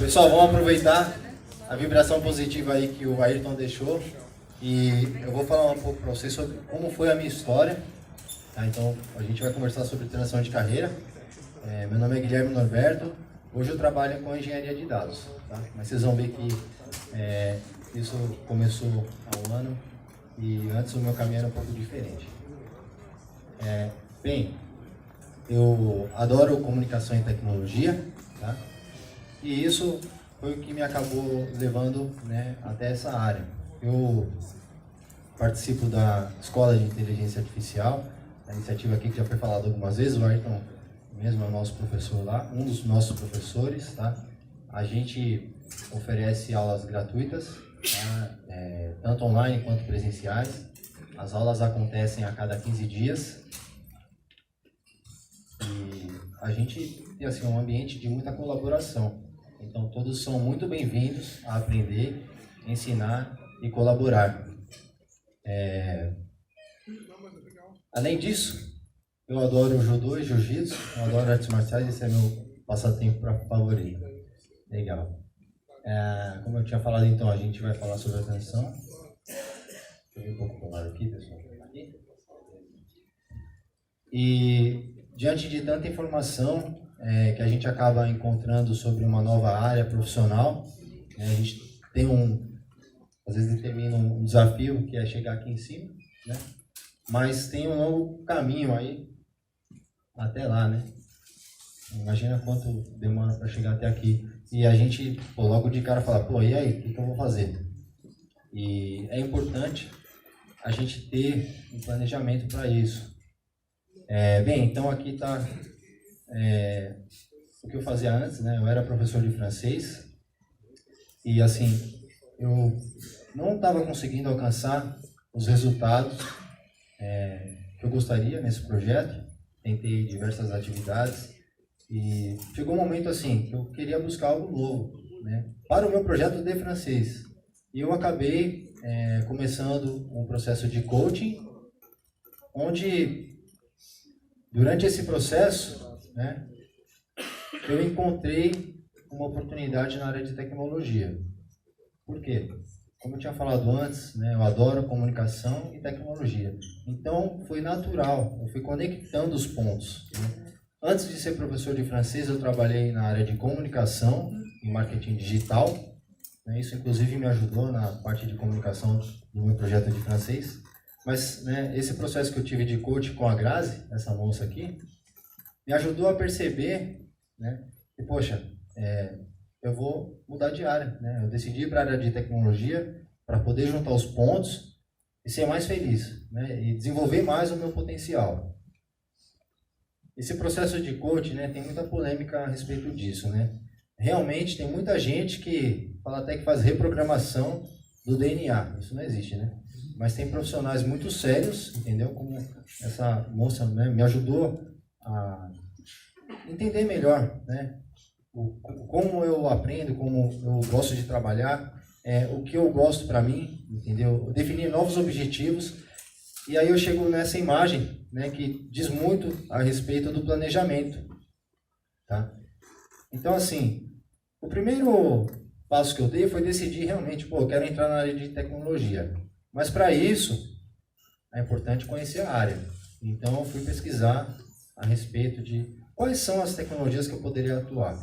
Pessoal, vamos aproveitar a vibração positiva aí que o Ayrton deixou e eu vou falar um pouco para vocês sobre como foi a minha história. Tá? Então, a gente vai conversar sobre transição de carreira. Meu nome é Guilherme Norberto. Hoje eu trabalho com engenharia de dados. Tá? Mas vocês vão ver que isso começou há um ano e antes o meu caminho era um pouco diferente. Bem, eu adoro comunicação e tecnologia, tá? E isso foi o que me acabou levando, né, até essa área. Eu participo da Escola de Inteligência Artificial, a iniciativa aqui que já foi falada algumas vezes, o Ayrton mesmo é o nosso professor lá, um dos nossos professores, tá? A gente oferece aulas gratuitas, tá? Tanto online quanto presenciais. As aulas acontecem a cada 15 dias. E a gente tem assim, um ambiente de muita colaboração. Então todos são muito bem-vindos a aprender, ensinar e colaborar. Além disso, eu adoro judô e jiu-jitsu, eu adoro artes marciais, esse é meu passatempo favorito. Legal. Como eu tinha falado, então, a gente vai falar sobre a transição. Deixa eu ver um pouco do lado aqui, pessoal. Aqui. E diante de tanta informação que a gente acaba encontrando sobre uma nova área profissional, a gente tem às vezes determina um desafio que é chegar aqui em cima, né? Mas tem um longo caminho aí até lá, né? Imagina quanto demora para chegar até aqui. E a gente, logo de cara fala, e aí, o que eu vou fazer? E é importante a gente ter um planejamento para isso. Bem, então aqui está o que eu fazia antes, né? Eu era professor de francês e assim, eu não estava conseguindo alcançar os resultados que eu gostaria nesse projeto. Tentei diversas atividades e chegou um momento assim que eu queria buscar algo novo, né? Para o meu projeto de francês. E eu acabei começando um processo de coaching, onde durante esse processo, né, eu encontrei uma oportunidade na área de tecnologia. Por quê? Como eu tinha falado antes, né, eu adoro comunicação e tecnologia. Então, foi natural, eu fui conectando os pontos. Né? Antes de ser professor de francês, eu trabalhei na área de comunicação e marketing digital. Né? Isso, inclusive, me ajudou na parte de comunicação do meu projeto de francês. Mas esse processo que eu tive de coach com a Grazi, essa moça aqui, me ajudou a perceber, né, que, poxa, eu vou mudar de área. Né? Eu decidi ir para a área de tecnologia para poder juntar os pontos e ser mais feliz, né, e desenvolver mais o meu potencial. Esse processo de coach, né, tem muita polêmica a respeito disso. Né? Realmente tem muita gente que fala até que faz reprogramação do DNA. Isso não existe, né? Mas tem profissionais muito sérios, entendeu? Como essa moça, né, me ajudou a entender melhor, né, como eu aprendo, como eu gosto de trabalhar, o que eu gosto para mim, entendeu? Eu defini novos objetivos e aí eu chego nessa imagem, né, que diz muito a respeito do planejamento, tá? Então, assim, o primeiro passo que eu dei foi decidir realmente, eu quero entrar na área de tecnologia. Mas para isso, é importante conhecer a área. Então, eu fui pesquisar a respeito de quais são as tecnologias que eu poderia atuar.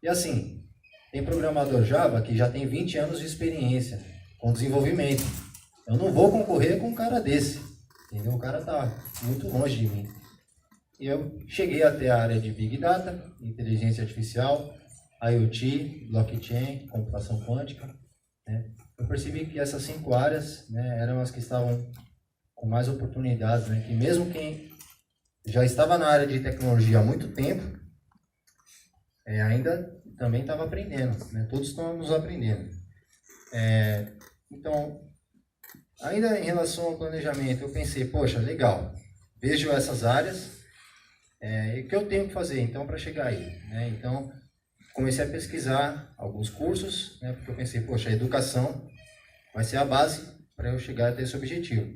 E assim, tem programador Java que já tem 20 anos de experiência com desenvolvimento. Eu não vou concorrer com um cara desse, entendeu? O cara está muito longe de mim. E eu cheguei até a área de Big Data, inteligência artificial, IoT, blockchain, computação quântica, né? Eu percebi que essas 5 áreas, né, eram as que estavam com mais oportunidades, né? Que mesmo quem já estava na área de tecnologia há muito tempo, ainda também estava aprendendo, né? Todos estamos aprendendo. Então, ainda em relação ao planejamento, eu pensei, poxa, legal, vejo essas áreas, e o que eu tenho que fazer, então, para chegar aí? Né? Então, comecei a pesquisar alguns cursos, né, porque eu pensei, poxa, a educação vai ser a base para eu chegar até esse objetivo.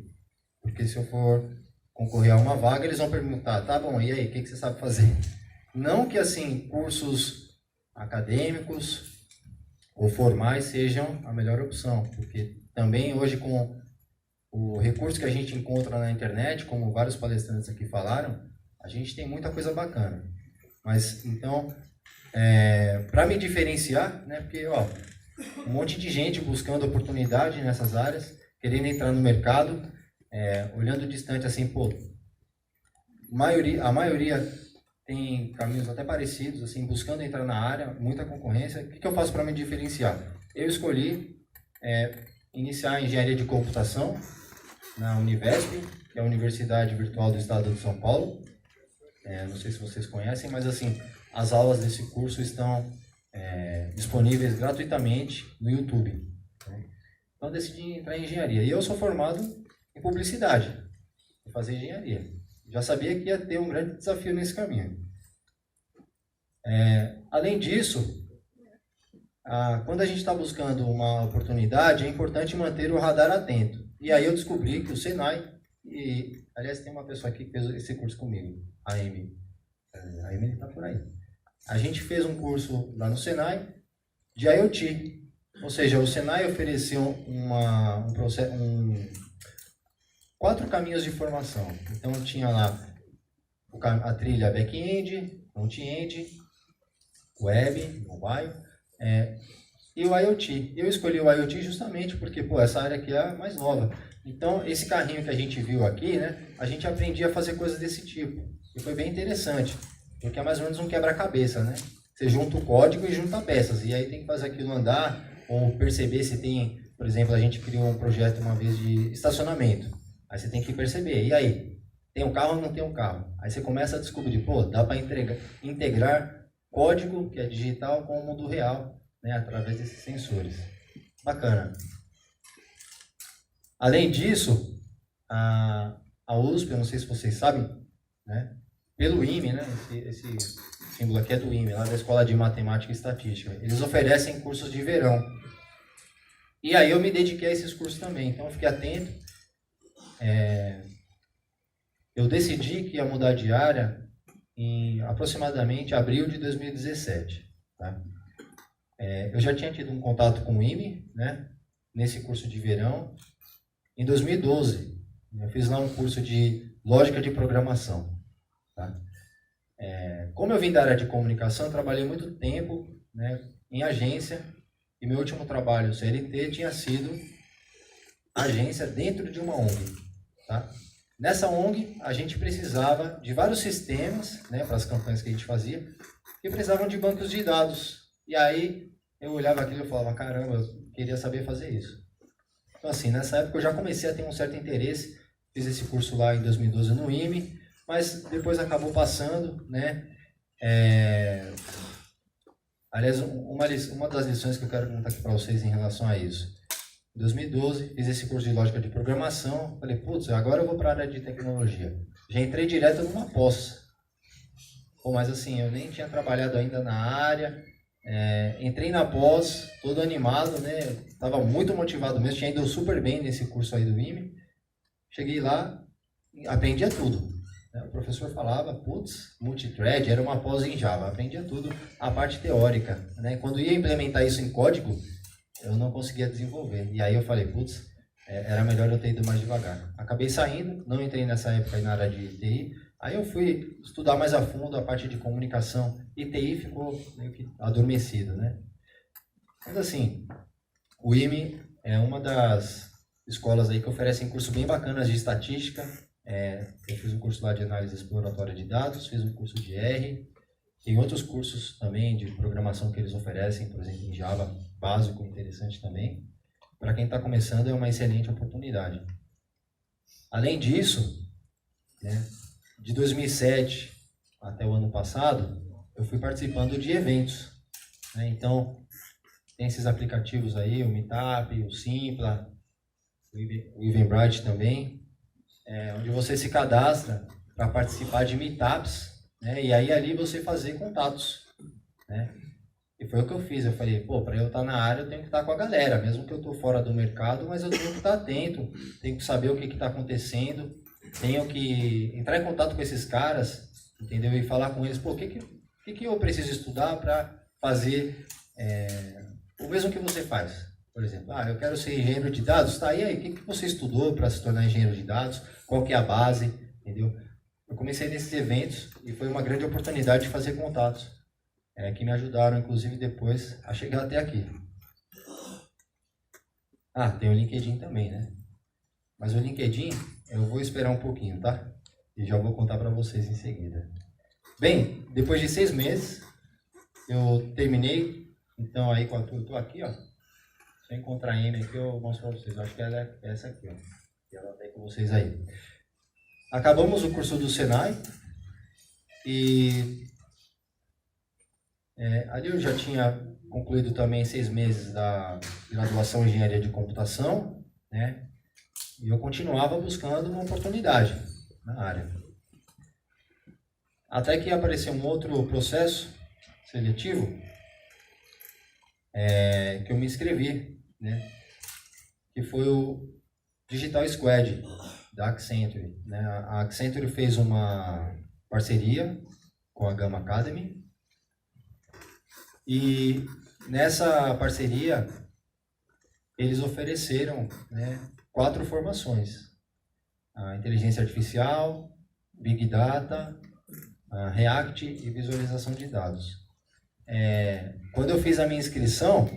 Porque se eu for concorrer a uma vaga, eles vão perguntar, tá bom, e aí, o que você sabe fazer? Não que, assim, cursos acadêmicos, ou formais sejam a melhor opção, porque também hoje com o recurso que a gente encontra na internet, como vários palestrantes aqui falaram, a gente tem muita coisa bacana. Mas, então, para me diferenciar, né, porque, ó, um monte de gente buscando oportunidade nessas áreas, querendo entrar no mercado, olhando distante assim, pô, a maioria tem caminhos até parecidos, assim, buscando entrar na área, muita concorrência. O que eu faço para me diferenciar? Eu escolhi iniciar a engenharia de computação na Univesp, que é a Universidade Virtual do Estado de São Paulo. Não sei se vocês conhecem, mas assim, as aulas desse curso estão disponíveis gratuitamente no YouTube. Né? Então eu decidi entrar em engenharia. E eu sou formado em publicidade, vou fazer engenharia. Já sabia que ia ter um grande desafio nesse caminho. Além disso, quando a gente está buscando uma oportunidade, é importante manter o radar atento. E aí eu descobri que o Senai, aliás, tem uma pessoa aqui que fez esse curso comigo, a Amy. A Amy está por aí. A gente fez um curso lá no Senai de IoT. Ou seja, o Senai ofereceu 4 caminhos de formação. Então tinha lá a trilha back-end, front-end, web, mobile, e o IoT. Eu escolhi o IoT justamente porque, pô, essa área aqui é a mais nova. Então, esse carrinho que a gente viu aqui, né, a gente aprendia a fazer coisas desse tipo. E foi bem interessante, porque é mais ou menos um quebra-cabeça, né? Você junta o código e junta peças, e aí tem que fazer aquilo andar, ou perceber se tem, por exemplo, a gente criou um projeto uma vez de estacionamento. Aí você tem que perceber, e aí? Tem um carro ou não tem um carro? Aí você começa a descobrir, pô, dá para integrar código, que é digital, com o mundo real, né, através desses sensores. Bacana. Além disso, a USP, eu não sei se vocês sabem, né, pelo IME, né, esse símbolo aqui é do IME, lá da Escola de Matemática e Estatística. Eles oferecem cursos de verão. E aí eu me dediquei a esses cursos também, então eu fiquei atento. Eu decidi que ia mudar de área em aproximadamente abril de 2017. Tá? Eu já tinha tido um contato com o IME, né, nesse curso de verão. Em 2012, eu fiz lá um curso de lógica de programação. Tá? Como eu vim da área de comunicação, eu trabalhei muito tempo, né, em agência, e meu último trabalho, CLT, tinha sido agência dentro de uma ONG. Tá? Nessa ONG, a gente precisava de vários sistemas, né, para as campanhas que a gente fazia, que precisavam de bancos de dados. E aí, eu olhava aquilo e falava, caramba, eu queria saber fazer isso. Então, assim, nessa época eu já comecei a ter um certo interesse, fiz esse curso lá em 2012 no IME, mas depois acabou passando, né? Aliás, uma das lições que eu quero contar aqui para vocês em relação a isso. Em 2012, fiz esse curso de lógica de programação, falei, putz, agora eu vou para a área de tecnologia. Já entrei direto numa pós. Pô, mas assim, eu nem tinha trabalhado ainda na área, entrei na pós, todo animado, né? Estava muito motivado mesmo, tinha ido super bem nesse curso aí do IME. Cheguei lá, aprendia tudo. Né? O professor falava, putz, multithread, era uma pós em Java, aprendia tudo, a parte teórica. Né? Quando ia implementar isso em código, eu não conseguia desenvolver. E aí eu falei, putz, era melhor eu ter ido mais devagar. Acabei saindo, não entrei nessa época aí na área de TI. Aí eu fui estudar mais a fundo a parte de comunicação e TI ficou meio que adormecido, né? Mas assim, o IME é uma das escolas aí que oferecem cursos bem bacanas de estatística. Eu fiz um curso lá de análise exploratória de dados, fiz um curso de R. Tem outros cursos também de programação que eles oferecem, por exemplo, em Java, básico, interessante também. Para quem está começando, é uma excelente oportunidade. Além disso, né, de 2007 até o ano passado, eu fui participando de eventos. Né? Então, tem esses aplicativos aí, o Meetup, o Simpla, o Eventbrite também, onde você se cadastra para participar de meetups, né? E aí ali você fazer contatos. Né? E foi o que eu fiz. Eu falei, pô, para eu estar na área eu tenho que estar com a galera, mesmo que eu estou fora do mercado, mas eu tenho que estar atento, tenho que saber o que está acontecendo, tenho que entrar em contato com esses caras, entendeu? E falar com eles, pô, o que eu preciso estudar para fazer o mesmo que você faz. Por exemplo, eu quero ser engenheiro de dados, tá? E aí, o que você estudou para se tornar engenheiro de dados? Qual que é a base? Entendeu? Eu comecei nesses eventos e foi uma grande oportunidade de fazer contatos, que me ajudaram, inclusive, depois a chegar até aqui. Tem o LinkedIn também, né? Mas o LinkedIn, eu vou esperar um pouquinho, tá? E já vou contar para vocês em seguida. Bem, depois de 6 meses, eu terminei. Então, aí, quando eu estou aqui, ó. Se eu encontrar a Amy aqui, eu mostro para vocês. Eu acho que ela é essa aqui, ó. E ela vem com vocês aí. Acabamos o curso do Senai. E ali eu já tinha concluído também 6 meses da graduação em Engenharia de Computação, né? E eu continuava buscando uma oportunidade na área. Até que apareceu um outro processo seletivo que eu me inscrevi, né? Que foi o Digital Squad da Accenture, né? A Accenture fez uma parceria com a Gama Academy e nessa parceria eles ofereceram, né, 4 formações: a inteligência artificial, Big Data, a React e visualização de dados. Quando eu fiz a minha inscrição,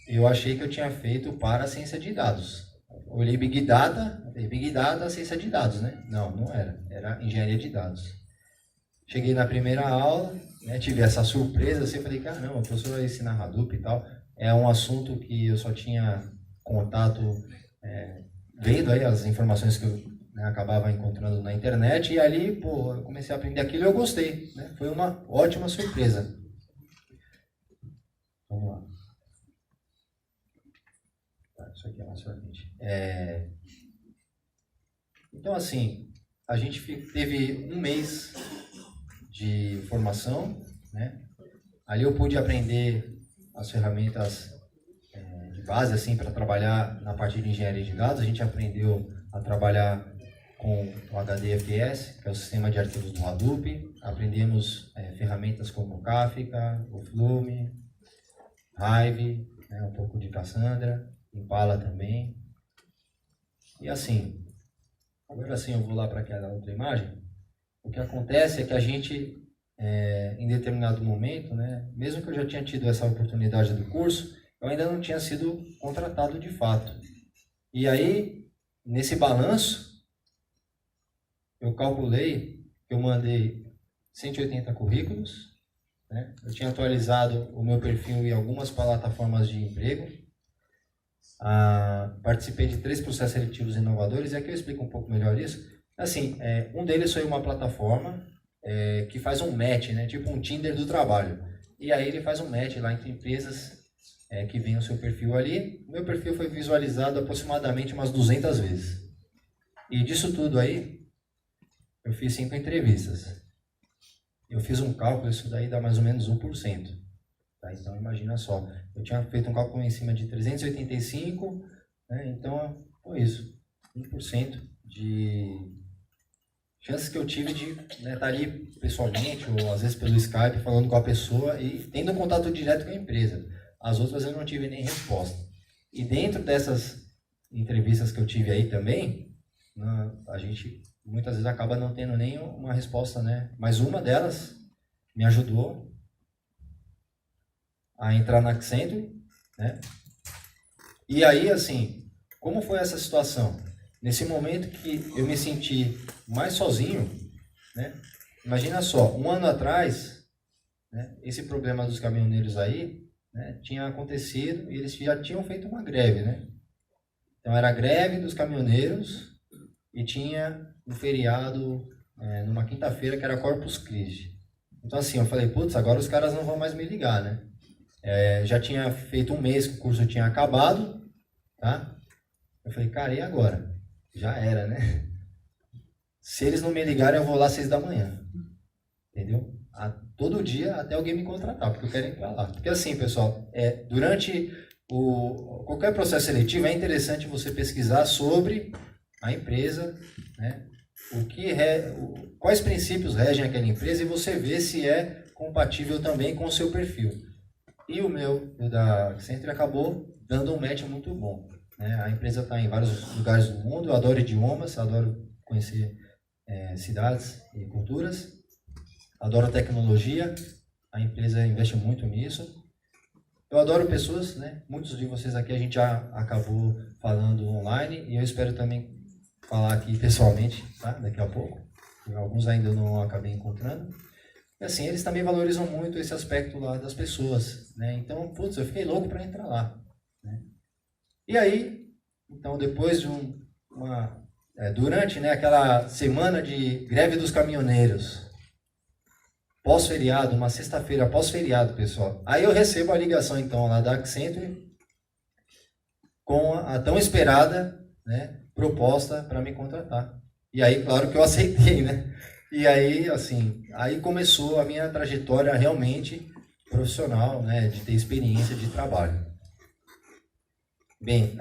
eu achei que eu tinha feito para a ciência de dados. Olhei Big Data, ciência de dados, né? Não era. Era engenharia de dados. Cheguei na primeira aula, né, tive essa surpresa, assim, falei, caramba, o professor vai ensinar Hadoop e tal. É um assunto que eu só tinha contato vendo aí as informações que eu acabava encontrando na internet, e ali, eu comecei a aprender aquilo e eu gostei, né? Foi uma ótima surpresa. Vamos lá. Isso aqui é mais pra frente. Então, assim, a gente teve 1 mês de formação, né? Ali eu pude aprender as ferramentas de base, assim, para trabalhar na parte de engenharia de dados. A gente aprendeu a trabalhar com o HDFS, que é o sistema de arquivos do Hadoop. Aprendemos ferramentas como Kafka, o Flume, Hive, né, um pouco de Cassandra, Impala também. E assim, agora sim eu vou lá para aquela outra imagem. O que acontece é que a gente, em determinado momento, né, mesmo que eu já tinha tido essa oportunidade do curso, eu ainda não tinha sido contratado de fato. E aí, nesse balanço, eu calculei que eu mandei 180 currículos, né? Eu tinha atualizado o meu perfil em algumas plataformas de emprego, participei de 3 processos seletivos inovadores, e aqui eu explico um pouco melhor isso. Assim, um deles foi uma plataforma que faz um match, né? Tipo um Tinder do trabalho. E aí ele faz um match lá entre empresas que veem o seu perfil ali. O meu perfil foi visualizado aproximadamente umas 200 vezes. E disso tudo aí, eu fiz 5 entrevistas. Eu fiz um cálculo, isso daí dá mais ou menos 1%. Tá? Então, imagina só. Eu tinha feito um cálculo em cima de 385, né? Então, foi isso. 1% de chances que eu tive de estar ali pessoalmente, ou às vezes pelo Skype, falando com a pessoa e tendo um contato direto com a empresa. As outras eu não tive nem resposta. E dentro dessas entrevistas que eu tive aí também, a gente muitas vezes acaba não tendo nem uma resposta, né? Mas uma delas me ajudou a entrar na Accenture, né? E aí, assim, como foi essa situação? Nesse momento que eu me senti mais sozinho, né? Imagina só, 1 ano atrás, né, esse problema dos caminhoneiros aí, né, tinha acontecido e eles já tinham feito uma greve, né? Então era a greve dos caminhoneiros e tinha um feriado numa quinta-feira que era Corpus Christi. Então assim, eu falei, putz, agora os caras não vão mais me ligar, né? Já tinha feito 1 mês que o curso tinha acabado, tá? Eu falei, cara, e agora? Já era, né? Se eles não me ligarem, eu vou lá às 6 da manhã. Entendeu? Todo dia até alguém me contratar, porque eu quero entrar lá. Porque assim, pessoal, durante qualquer processo seletivo é interessante você pesquisar sobre a empresa, né? Quais princípios regem aquela empresa e você ver se é compatível também com o seu perfil. E o da Accenture acabou dando um match muito bom, né? A empresa está em vários lugares do mundo, eu adoro idiomas, adoro conhecer cidades e culturas, adoro tecnologia, a empresa investe muito nisso. Eu adoro pessoas, né? Muitos de vocês aqui a gente já acabou falando online e eu espero também falar aqui pessoalmente, tá? Daqui a pouco. Alguns ainda não acabei encontrando. E assim, eles também valorizam muito esse aspecto lá das pessoas, né? Então, putz, eu fiquei louco para entrar lá, né? E aí, então, depois de durante, né, aquela semana de greve dos caminhoneiros, pós-feriado, uma sexta-feira pós-feriado, pessoal. Aí eu recebo a ligação, então, lá da Accenture com a tão esperada, né, proposta para me contratar. E aí, claro que eu aceitei, né? E aí, assim, aí começou a minha trajetória realmente profissional, né, de ter experiência de trabalho. Bem,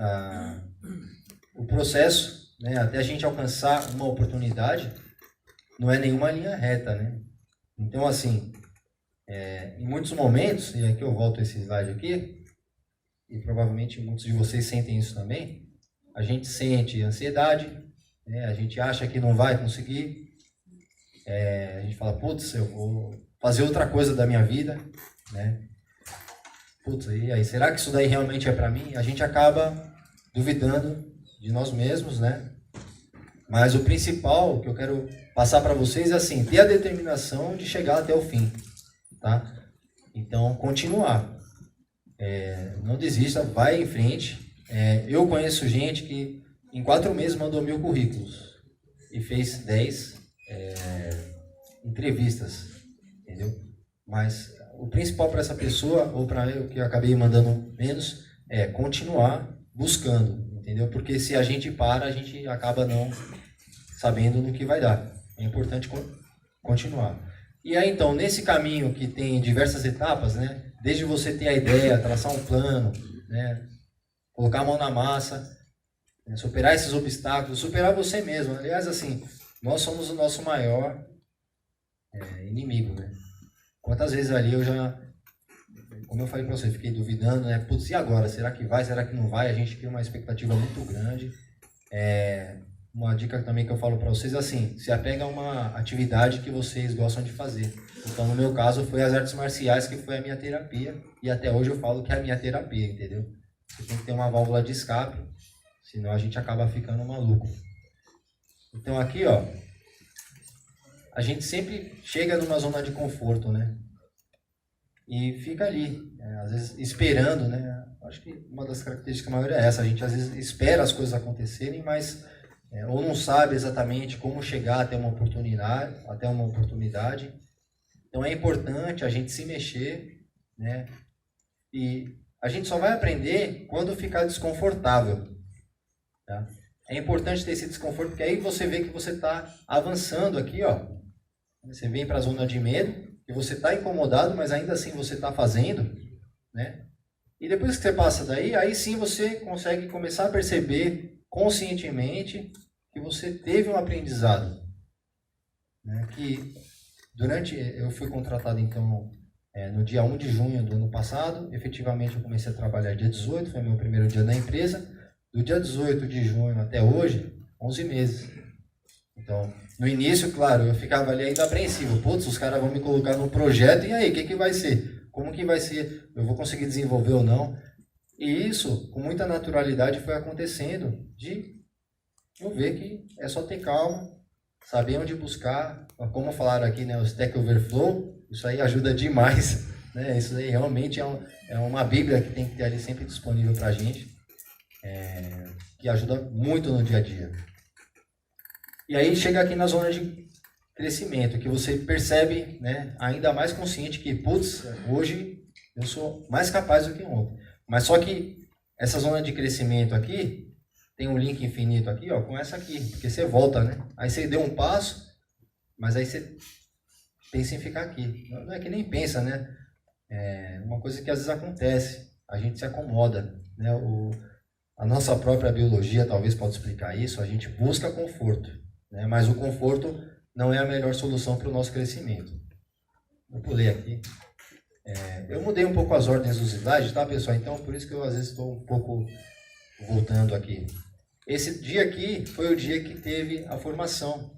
o processo, né, até a gente alcançar uma oportunidade, não é nenhuma linha reta, né? Então, assim, em muitos momentos, e aqui eu volto esse slide aqui, e provavelmente muitos de vocês sentem isso também, a gente sente ansiedade, né? A gente acha que não vai conseguir, a gente fala, putz, eu vou fazer outra coisa da minha vida, né? Putz, e aí, será que isso daí realmente é para mim? A gente acaba duvidando de nós mesmos, né? Mas o principal que eu quero passar para vocês é assim, ter a determinação de chegar até o fim, tá? Então, continuar. Não desista, vai em frente. Eu conheço gente que em 4 meses mandou 1000 currículos e fez 10 entrevistas, entendeu? Mas o principal para essa pessoa, ou para eu que eu acabei mandando menos, é continuar buscando, entendeu? Porque se a gente para, a gente acaba não sabendo no que vai dar. É importante continuar. E aí, então, nesse caminho que tem diversas etapas, né? Desde você ter a ideia, traçar um plano, né? Colocar a mão na massa, né? Superar esses obstáculos, superar você mesmo. Aliás, assim, nós somos o nosso maior inimigo, né? Quantas vezes ali eu já, como eu falei para você, fiquei duvidando, né? Putz, e agora? Será que vai? Será que não vai? A gente cria uma expectativa muito grande. Uma dica também que eu falo para vocês é assim, se apega a uma atividade que vocês gostam de fazer. Então, no meu caso, foi as artes marciais, que foi a minha terapia, e até hoje eu falo que é a minha terapia, entendeu? Você tem que ter uma válvula de escape, senão a gente acaba ficando maluco. Então, aqui, ó, a gente sempre chega numa zona de conforto, né? E fica ali, às vezes esperando, né? Acho que uma das características maiores é essa, a gente às vezes espera as coisas acontecerem, mas ou não sabe exatamente como chegar até uma oportunidade. Então é importante a gente se mexer, né? E a gente só vai aprender quando ficar desconfortável, tá? É importante ter esse desconforto, porque aí você vê que você está avançando aqui, ó. Você vem para a zona de medo, e você está incomodado, mas ainda assim você está fazendo, né? E depois que você passa daí, aí sim você consegue começar a perceber conscientemente que você teve um aprendizado, né? Que eu fui contratado então no dia 1 de junho do ano passado, efetivamente eu comecei a trabalhar dia 18, foi meu primeiro dia na empresa, do dia 18 de junho até hoje, 11 meses. Então, no início, claro, eu ficava ali ainda apreensivo, putz, os caras vão me colocar num projeto, e aí, o que vai ser? Como que vai ser? Eu vou conseguir desenvolver ou não? E isso, com muita naturalidade, foi acontecendo, de eu ver que é só ter calma, saber onde buscar, como falaram aqui, né, o Stack Overflow, isso aí ajuda demais, né? Isso aí realmente é uma bíblia que tem que ter ali sempre disponível para a gente, que ajuda muito no dia a dia. E aí chega aqui na zona de crescimento, que você percebe, né, ainda mais consciente que, putz, hoje eu sou mais capaz do que ontem. Mas só que essa zona de crescimento aqui, tem um link infinito aqui, ó, com essa aqui, porque você volta, né? Aí você deu um passo, mas aí você pensa em ficar aqui. Não é que nem pensa, né? É uma coisa que às vezes acontece, a gente se acomoda, né? A nossa própria biologia talvez pode explicar isso, a gente busca conforto, né? Mas o conforto não é a melhor solução para o nosso crescimento. Eu pulei aqui. Eu mudei um pouco as ordens dos slides, tá, pessoal? Então, por isso que eu às vezes estou um pouco voltando aqui. Esse dia aqui foi o dia que teve a formação,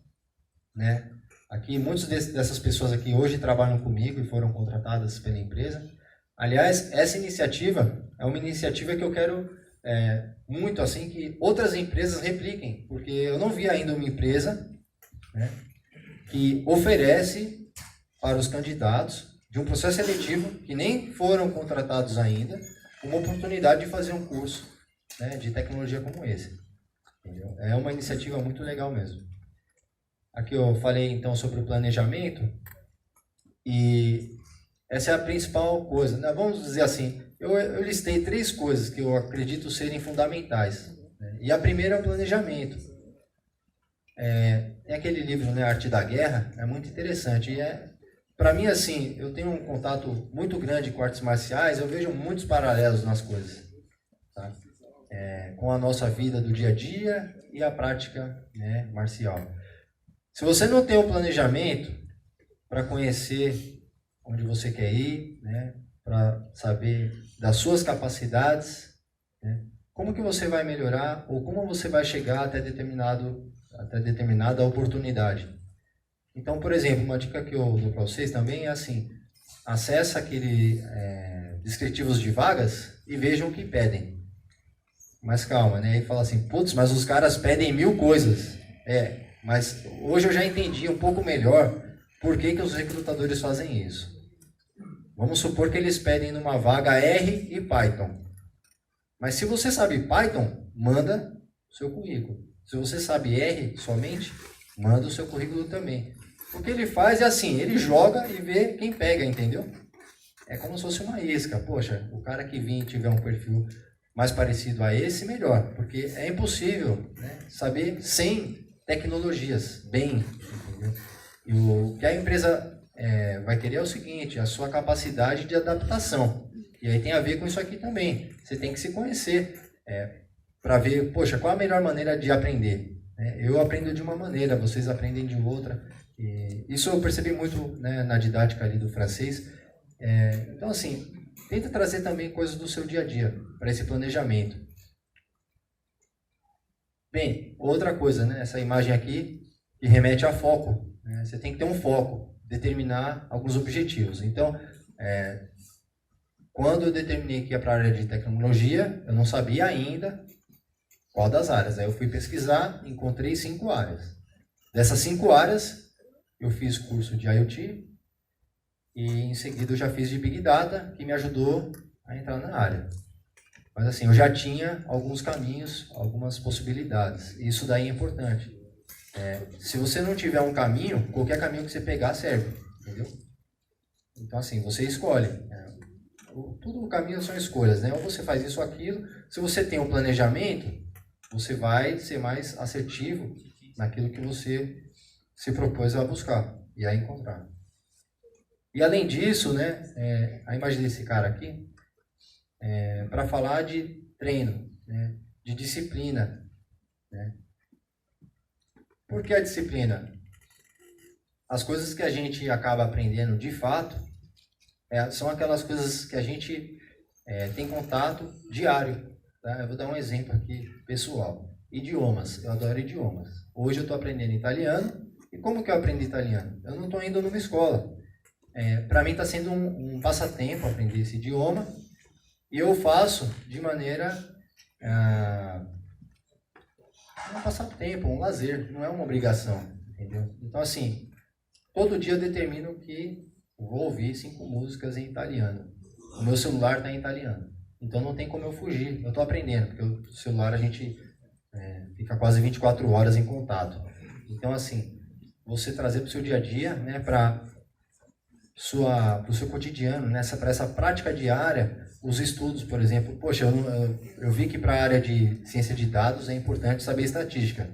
né? Aqui, muitas dessas pessoas aqui hoje trabalham comigo e foram contratadas pela empresa. Aliás, essa iniciativa é uma iniciativa que eu quero muito assim que outras empresas repliquem, porque eu não vi ainda uma empresa, né, que oferece para os candidatos de um processo seletivo que nem foram contratados ainda uma oportunidade de fazer um curso, né, de tecnologia como esse. Entendeu? É uma iniciativa muito legal mesmo. Aqui eu falei então sobre o planejamento e essa é a principal coisa, né? Vamos dizer assim, eu listei 3 coisas que eu acredito serem fundamentais, né? E a primeira é o planejamento. Tem aquele livro, né, Arte da Guerra, é muito interessante. E para mim, assim, eu tenho um contato muito grande com artes marciais, eu vejo muitos paralelos nas coisas, tá? Com a nossa vida do dia a dia e a prática, né, marcial. Se você não tem um planejamento para conhecer onde você quer ir, né, para saber das suas capacidades, né, como que você vai melhorar ou como você vai chegar até determinada oportunidade. Então, por exemplo, uma dica que eu dou para vocês também é assim, acessa aquele descritivos de vagas e vejam o que pedem. Mas calma, né? E fala assim, putz, mas os caras pedem 1000 coisas. Mas hoje eu já entendi um pouco melhor por que os recrutadores fazem isso. Vamos supor que eles pedem numa vaga R e Python. Mas se você sabe Python, manda o seu currículo. Se você sabe R somente, manda o seu currículo também. O que ele faz é assim, ele joga e vê quem pega, entendeu? É como se fosse uma isca. Poxa, o cara que vir tiver um perfil mais parecido a esse, melhor. Porque é impossível, né, saber 100 tecnologias bem, entendeu? E o que a empresa vai querer é o seguinte, a sua capacidade de adaptação. E aí tem a ver com isso aqui também. Você tem que se conhecer para ver, poxa, qual a melhor maneira de aprender? Eu aprendo de uma maneira, vocês aprendem de outra. E isso eu percebi muito, né, na didática ali do francês. Então, assim, tenta trazer também coisas do seu dia a dia para esse planejamento. Bem, outra coisa, né, essa imagem aqui que remete a foco. Né? Você tem que ter um foco, determinar alguns objetivos. Então, quando eu determinei que ia para a área de tecnologia, eu não sabia ainda qual das áreas. Aí eu fui pesquisar, encontrei 5 áreas. Dessas 5 áreas, eu fiz curso de IoT e em seguida eu já fiz de Big Data, que me ajudou a entrar na área. Mas assim, eu já tinha alguns caminhos, algumas possibilidades. E isso daí é importante. Se você não tiver um caminho, qualquer caminho que você pegar serve, entendeu? Então assim, você escolhe. Tudo no caminho são escolhas, né? Ou você faz isso ou aquilo. Se você tem um planejamento, você vai ser mais assertivo naquilo que você se propôs a buscar e a encontrar. E além disso, né, a imagem desse cara aqui, para falar de treino, né, de disciplina. Né? Por que a disciplina? As coisas que a gente acaba aprendendo de fato são aquelas coisas que a gente tem contato diário. Tá? Eu vou dar um exemplo aqui pessoal. Idiomas. Eu adoro idiomas. Hoje eu estou aprendendo italiano. E como que eu aprendo italiano? Eu não estou indo numa escola. Para mim está sendo um passatempo aprender esse idioma. E eu faço de maneira um passatempo, um lazer. Não é uma obrigação. Entendeu? Então, assim, todo dia eu determino que vou ouvir 5 músicas em italiano. O meu celular está em italiano. Então não tem como eu fugir. Eu estou aprendendo, porque o celular a gente fica quase 24 horas em contato. Então, assim, você trazer para o seu dia a dia, né, para o seu cotidiano, para essa prática diária, os estudos, por exemplo. Poxa, eu vi que para a área de ciência de dados é importante saber estatística.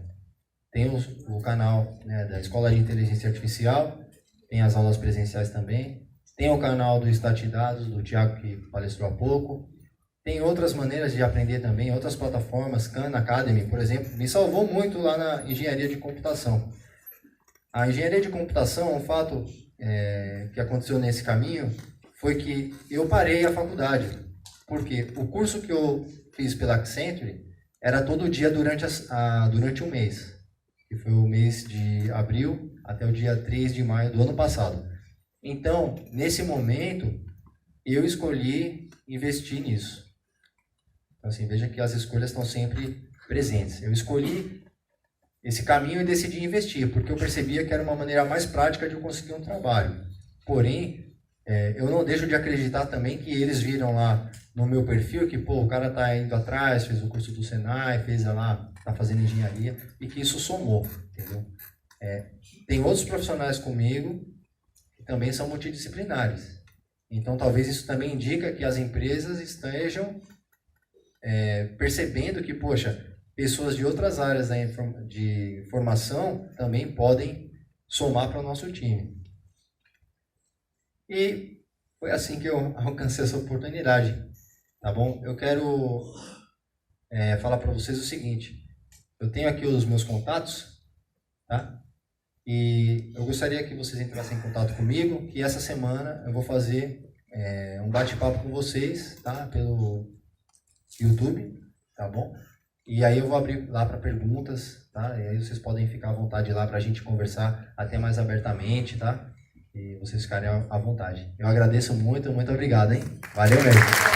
Tem o canal, né, da Escola de Inteligência Artificial, tem as aulas presenciais também, tem o canal do Estatidados, do Thiago, que palestrou há pouco. Tem outras maneiras de aprender também, outras plataformas, Khan Academy, por exemplo, me salvou muito lá na engenharia de computação. A engenharia de computação, um fato que aconteceu nesse caminho, foi que eu parei a faculdade, porque o curso que eu fiz pela Accenture era todo dia durante um mês, que foi o mês de abril até o dia 3 de maio do ano passado. Então, nesse momento, eu escolhi investir nisso. Então, assim, veja que as escolhas estão sempre presentes. Eu escolhi esse caminho e decidi investir, porque eu percebia que era uma maneira mais prática de eu conseguir um trabalho. Porém, eu não deixo de acreditar também que eles viram lá no meu perfil que, pô, o cara está indo atrás, fez o curso do Senai, fez lá, está fazendo engenharia, e que isso somou, entendeu? Tem outros profissionais comigo que também são multidisciplinares. Então, talvez isso também indica que as empresas estejam percebendo que, poxa, pessoas de outras áreas de formação também podem somar para o nosso time. E foi assim que eu alcancei essa oportunidade, tá bom? Eu quero falar para vocês o seguinte, eu tenho aqui os meus contatos, tá? E eu gostaria que vocês entrassem em contato comigo, que essa semana eu vou fazer um bate-papo com vocês, tá? Pelo YouTube, tá bom? E aí eu vou abrir lá para perguntas, tá? E aí vocês podem ficar à vontade lá para a gente conversar até mais abertamente, tá? E vocês ficarem à vontade. Eu agradeço muito, muito obrigado, hein? Valeu mesmo!